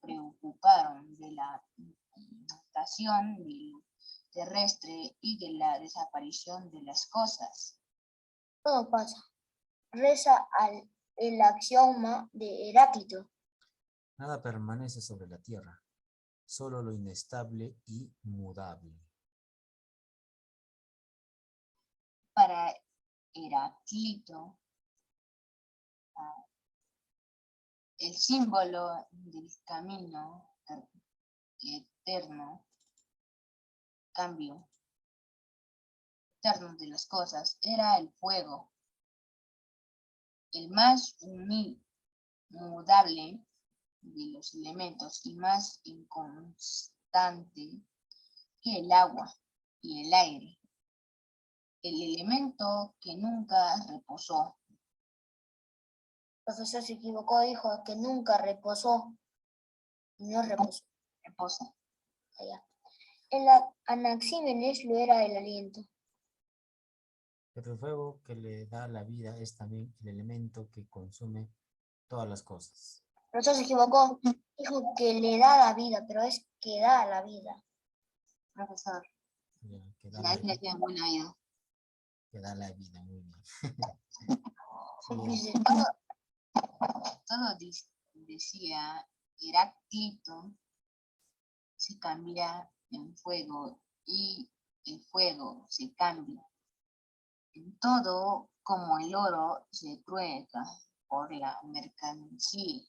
S3: preocuparon de la mutación terrestre y de la desaparición de las cosas.
S2: Todo pasa. Reza el axioma de Heráclito.
S1: Nada permanece sobre la tierra, solo lo inestable y mudable.
S3: Para Heráclito, el símbolo del camino eterno, cambio eterno de las cosas, era el fuego, el más mudable de los elementos y más inconstante que el agua y el aire, el elemento que nunca reposó.
S2: El profesor se equivocó, dijo que nunca reposó. No reposó.
S3: Reposa.
S2: Allá. En Anaxímenes lo era el aliento.
S1: Pero el fuego que le da la vida es también el elemento que consume todas las cosas.
S2: El profesor se equivocó, dijo que le da la vida, pero es que da la vida.
S3: Profesor,
S1: Ya, que da
S3: la
S1: la,
S3: tiene buena vida.
S1: que da la vida, muy bien.
S2: Dice,
S3: Todo decía Heráclito se cambia en fuego y el fuego se cambia. En todo, como el oro se trueca por la mercancía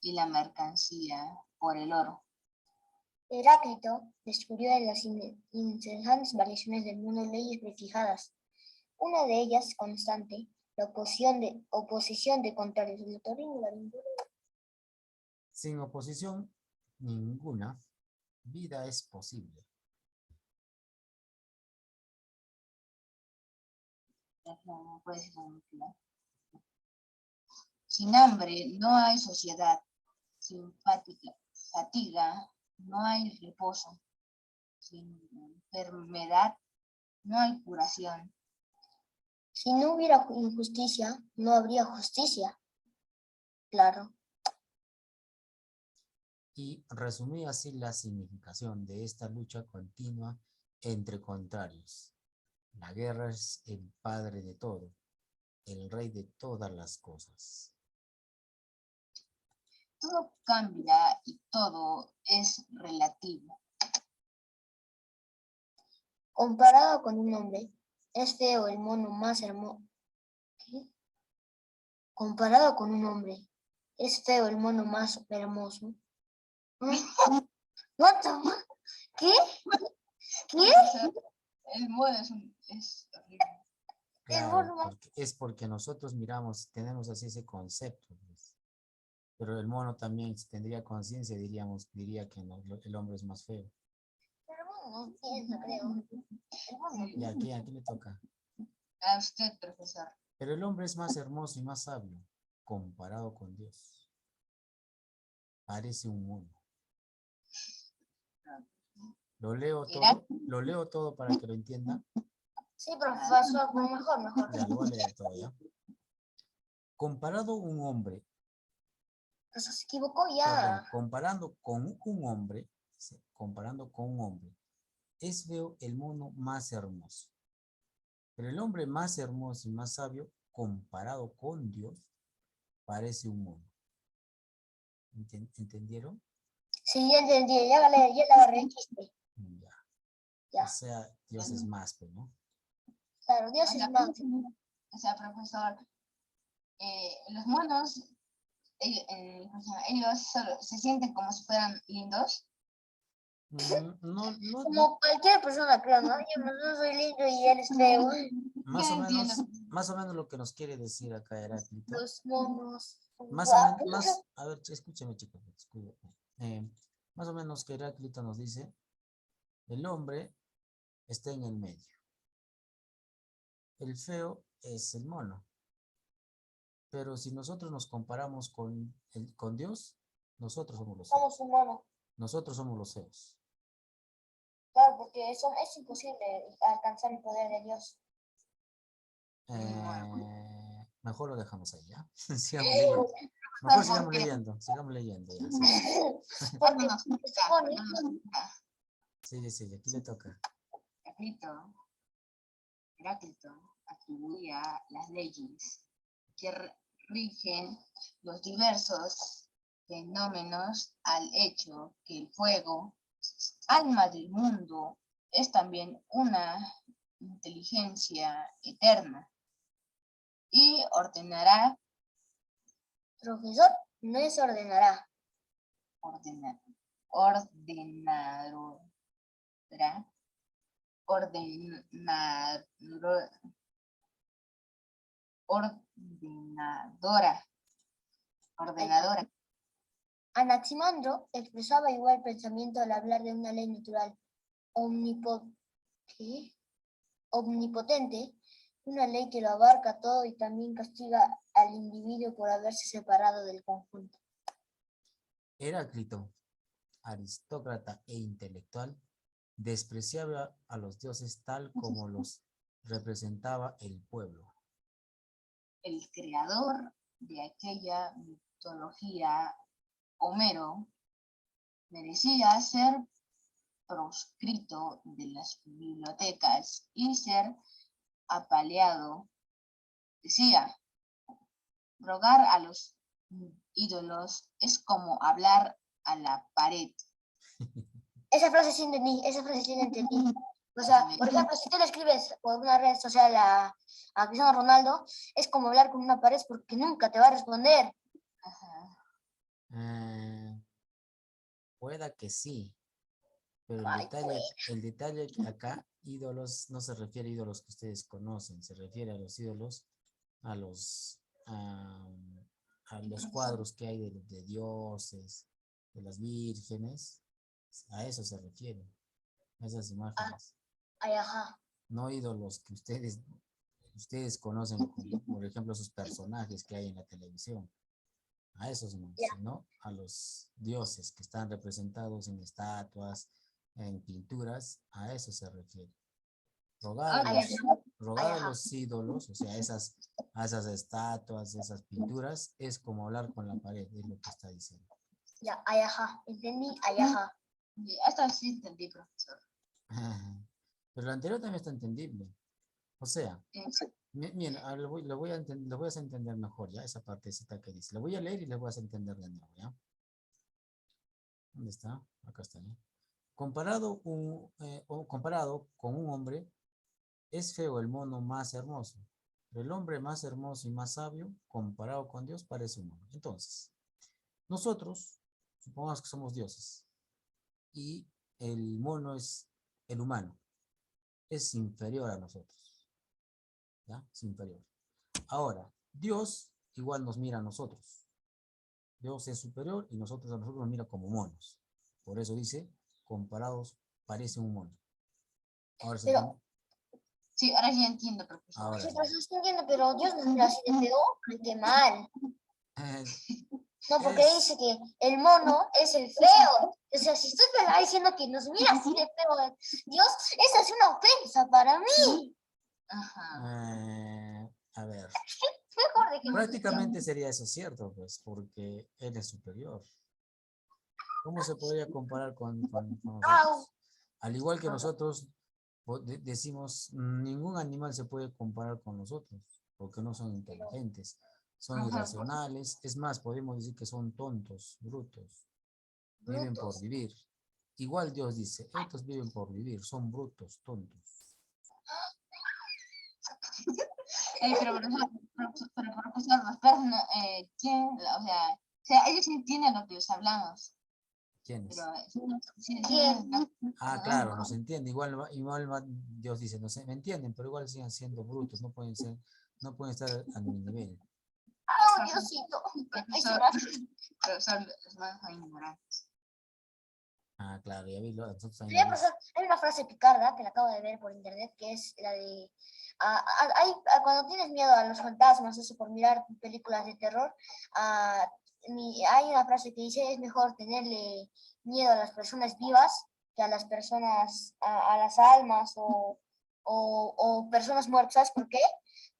S3: y la mercancía por el oro.
S2: Heráclito descubrió en las incesantes variaciones del mundo leyes prefijadas. Una de ellas constante, la oposición de contrarios.
S1: Sin oposición ninguna, vida es posible.
S3: No puede ser muy. Sin hambre no hay sociedad, sin fatiga no hay reposo, sin enfermedad no hay curación.
S2: Si no hubiera injusticia, no habría justicia. Claro.
S1: Y resumí así la significación de esta lucha continua entre contrarios. La guerra es el padre de todo, el rey de todas las cosas.
S3: Todo cambia y todo es relativo.
S2: Comparado con un hombre, es feo el mono más hermoso. ¿Qué? Comparado con un hombre, es feo el mono más hermoso. What the fuck? ¿Qué? ¿Qué?
S3: El mono es horrible.
S1: Claro, es porque nosotros miramos, tenemos así ese concepto, pues. Pero el mono también, si tendría conciencia, diría que no, el hombre es más feo.
S2: Pero bueno, no piensa, creo. El mono.
S1: Y aquí le toca.
S3: A usted, profesor.
S1: Pero el hombre es más hermoso y más sabio, comparado con Dios. Parece un mono. Lo leo todo para que lo entienda.
S2: Sí, profesor, mejor.
S1: Ya, lo voy a leer todo, ¿ya? Comparado un hombre,
S2: Eso se equivocó ya.
S1: comparando con un hombre, es feo el mono más hermoso. Pero el hombre más hermoso y más sabio, comparado con Dios, parece un mono. ¿Entendieron?
S2: Sí, ya entendí, ya la agarré el chiste.
S1: Ya. O sea, Dios es más, pues, ¿no?
S2: Claro, Dios es más.
S3: O sea, profesor, los monos, ellos solo se sienten como si fueran lindos.
S1: No.
S2: Como cualquier persona, creo, ¿no? Yo soy lindo y él es feo.
S1: Más o menos lo que nos quiere decir acá Heráclito.
S2: Los monos.
S1: A ver, escúcheme, chicos. Más o menos que Heráclito nos dice, el hombre está en el medio. El feo es el mono. Pero si nosotros nos comparamos con Dios, nosotros somos los feos.
S2: Somos un mono.
S1: Nosotros somos los feos.
S2: Claro, porque es imposible alcanzar el poder de Dios.
S1: Mejor lo dejamos ahí, ¿ya? Sigamos leyendo. Mejor sigamos leyendo. Ya, sí.
S2: Porque
S1: Sí, aquí le toca.
S3: Heráclito atribuía las leyes que rigen los diversos fenómenos al hecho que el fuego, alma del mundo, es también una inteligencia eterna y ordenará.
S2: Profesor, no es ordenará.
S3: Ordenadora.
S2: Anaximandro expresaba igual pensamiento al hablar de una ley natural omnipotente, una ley que lo abarca todo y también castiga al individuo por haberse separado del conjunto.
S1: Heráclito, aristócrata e intelectual, despreciaba a los dioses tal como los representaba el pueblo.
S3: El creador de aquella mitología, Homero, merecía ser proscrito de las bibliotecas y ser apaleado. Decía, rogar a los ídolos es como hablar a la pared.
S2: Esa frase sí entendí. O sea, por ejemplo, si tú le escribes por una red social a Cristiano Ronaldo, es como hablar con una pared porque nunca te va a responder.
S3: Ajá.
S1: Pueda que sí, pero el detalle acá, ídolos, no se refiere a ídolos que ustedes conocen, se refiere a los ídolos, a los cuadros que hay de dioses, de las vírgenes, a eso se refiere, a esas imágenes.
S2: Ajá.
S1: No ídolos que ustedes conocen, por ejemplo, esos personajes que hay en la televisión. A esos no, sino a los dioses que están representados en estatuas, en pinturas, a eso se refiere. Rogar a los ídolos, o sea, a esas estatuas, esas pinturas, es como hablar con la pared, es lo que está diciendo.
S2: Ya, ajá, entendí, ajá.
S3: Hasta sí entendí, profesor.
S1: Pero lo anterior también está entendible. O sea,
S3: Sí.
S1: miren, lo voy a hacer entender mejor, ¿ya? Esa partecita que dice. Lo voy a leer y les voy a hacer entender de nuevo, ¿ya? ¿Dónde está? Acá está, ¿ya? Comparado con un hombre, es feo el mono más hermoso. Pero el hombre más hermoso y más sabio, comparado con Dios, parece un mono. Entonces, nosotros, supongamos que somos dioses, y el mono es el humano, es inferior a nosotros, ¿ya? Es inferior. Ahora, Dios igual nos mira a nosotros. Dios es superior y nosotros a nosotros nos mira como monos. Por eso dice, comparados, parece un mono. Ahora se
S2: Pero,
S1: entiende.
S3: Sí, ahora sí entiendo, profesor.
S1: Ahora
S2: sí,
S1: sí.
S2: profesor, estoy entiendo, pero Dios nos mira así de feo, qué mal. No, porque dice
S1: Es,
S2: que el mono es el feo. O sea, si usted me está diciendo que nos mira así de feo, Dios, esa es una ofensa para mí.
S3: Ajá.
S1: a ver,
S2: Mejor de que nos
S1: prácticamente sería eso cierto, pues, porque Él es superior. ¿Cómo se podría comparar con
S2: Au.
S1: nosotros? Al igual que nosotros decimos, ningún animal se puede comparar con nosotros, porque no son inteligentes, son
S3: Ajá.
S1: irracionales, es más, podemos decir que son tontos, brutos, viven por
S2: Brutos.
S1: vivir. Igual Dios dice, estos viven por vivir, son brutos, tontos.
S3: Pero profesor, los perros, no, ¿quién? O sea, ellos sí entienden lo que les hablamos,
S1: ¿Quiénes?
S3: pero sí,
S2: ¿Quién?
S1: Ah, claro, nos entiende. Dios dice, no sé, me entienden, pero igual siguen siendo brutos, no pueden estar a mi nivel.
S2: Au, Diosito. Ay, se
S3: Profesor, los humanos son ignorantes.
S1: Ah, claro, ya vi, nosotros también
S2: Mira,
S1: lo
S2: profesor, hay una frase picarda que la acabo de ver por internet, que es la de, cuando tienes miedo a los fantasmas, eso por mirar películas de terror, hay una frase que dice, es mejor tenerle miedo a las personas vivas que a las personas, a las almas o personas muertas. ¿Por qué?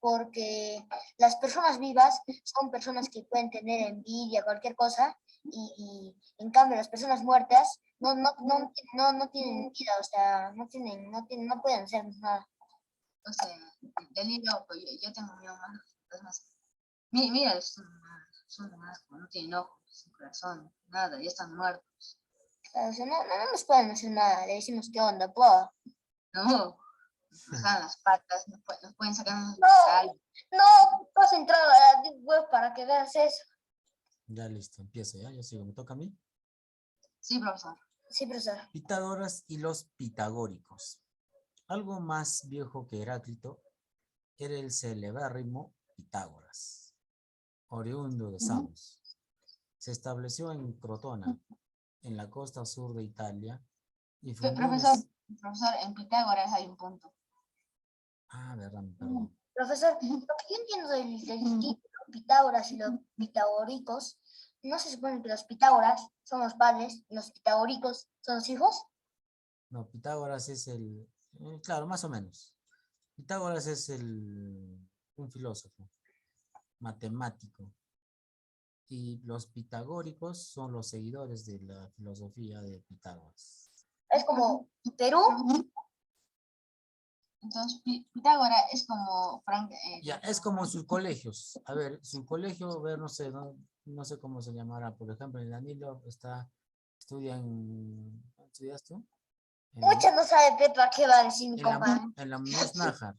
S2: Porque las personas vivas son personas que pueden tener envidia, cualquier cosa, y en cambio las personas muertas no tienen vida, o sea, no pueden hacer nada.
S3: O sea, del hilo, pues yo tengo miedo más los más. Mira, son más, como no tienen ojos, sin corazón, nada, ya están muertos.
S2: O sea, no nos pueden hacer nada, le decimos qué onda, po.
S3: No, nos jalan las patas, nos pueden sacar unos
S2: No.
S3: sal.
S2: No, vas a entrar a la Deep Web para que veas eso.
S1: Ya listo, empiezo ya, yo sigo, me toca a mí.
S3: Sí, profesor.
S2: Sí, profesor.
S1: Pitágoras y los pitagóricos. Algo más viejo que Heráclito era el celebérrimo Pitágoras, oriundo de Samos. Se estableció en Crotona, en la costa sur de Italia, y fundó
S3: Profesor, en Pitágoras hay un punto.
S1: Ah, verdad, perdón.
S2: Profesor, lo que yo entiendo del título Pitágoras y los pitagóricos, ¿no se supone que los Pitágoras son los padres y los pitagóricos son los hijos?
S1: No, Pitágoras es claro, más o menos. Pitágoras es un filósofo, matemático. Y los pitagóricos son los seguidores de la filosofía de Pitágoras.
S2: Es como Perú.
S3: Entonces, Pitágoras es como Frank.
S1: Ya, es como sus colegios. A ver, su colegio, a ver, no sé cómo se llamará. Por ejemplo, en Danilo ¿estudias tú?
S2: Mucha no sabe Pepa qué va a decir mi compa.
S1: En la Muñoz Nájar.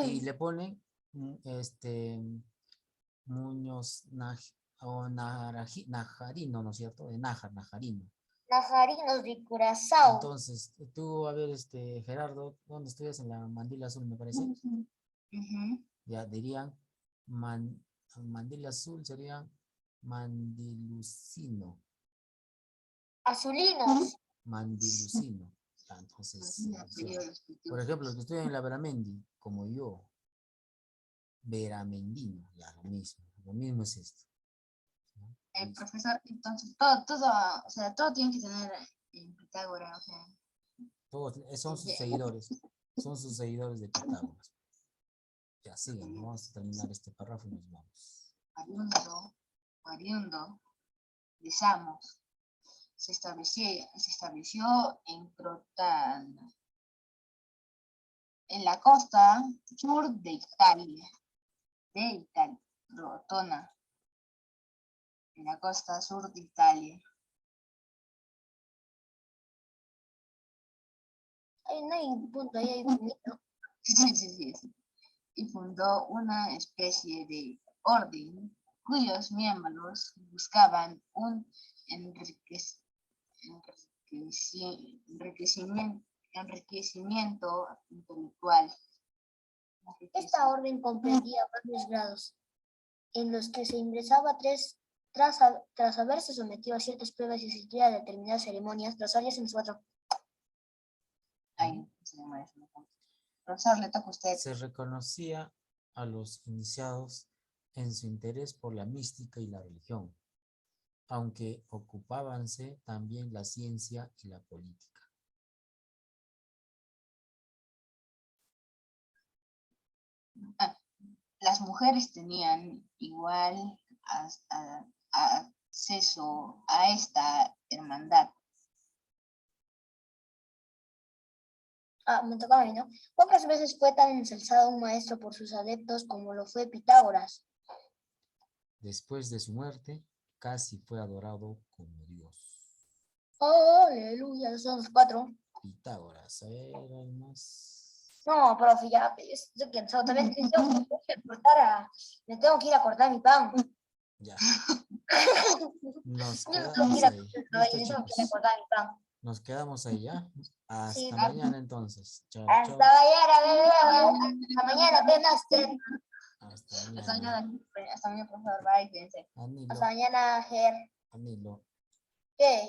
S1: Y le ponen Muñoz Najarino, ¿no es cierto? De Nájar, Najarino.
S2: Najarinos de Curazao.
S1: Entonces, tú, a ver, Gerardo, ¿dónde estudias? En la Mandila Azul, me parece. Ya dirían, Mandila Azul sería Mandilucino.
S2: Azulinos.
S1: Mandilucino. Ya, entonces, por ejemplo, los que estudian en la Veramendi, como yo, Veramendino, ya lo mismo es esto. ¿No?
S3: Profesor, entonces todo tiene que tener en Pitágoras, o sea.
S1: Todos son sus seguidores de Pitágoras. Ya sigan, vamos a terminar este párrafo y nos vamos.
S3: Oriundo de Samos se estableció en Crotona, en la costa sur de Italia, Rotona, en la costa sur de Italia.
S2: Ahí no hay un punto, ahí hay un punto.
S3: Sí. Y fundó una especie de orden cuyos miembros buscaban un enriquecimiento intelectual.
S2: Esta orden comprendía varios grados, en los que se ingresaba tras haberse sometido a ciertas pruebas y asistir a determinadas ceremonias. Rosario en 4.
S3: Ahí, profesor, le toca a usted.
S1: Se reconocía a los iniciados en su interés por la mística y la religión, aunque ocupábanse también la ciencia y la política.
S3: Las mujeres tenían igual acceso a esta hermandad.
S2: Me tocaba a mí, ¿no? Pocas veces fue tan ensalzado un maestro por sus adeptos como lo fue Pitágoras.
S1: Después de su muerte, casi fue adorado como Dios.
S2: Aleluya, son los 4.
S1: Pitágoras, a ver, ¿hay más?
S2: No, profe, ya, estoy cansado. También me tengo que ir a cortar mi pan.
S1: Ya. Nos
S2: Yo no tengo que
S1: quedamos
S2: ir a
S1: ahí.
S2: cortar
S1: Listo,
S2: mi pan, tengo que ir a
S1: chicos.
S2: cortar mi pan.
S1: Nos quedamos ahí ya. Hasta
S2: Sí,
S1: mañana entonces. Chao,
S2: hasta
S1: chao.
S2: mañana, apenas.
S1: Hasta
S3: Hasta
S1: mañana.
S3: mañana, profesor. Bye, cuídense.
S2: Hasta
S1: Anilo,
S2: mañana, Ger.
S1: Anilo.
S2: ¿Qué?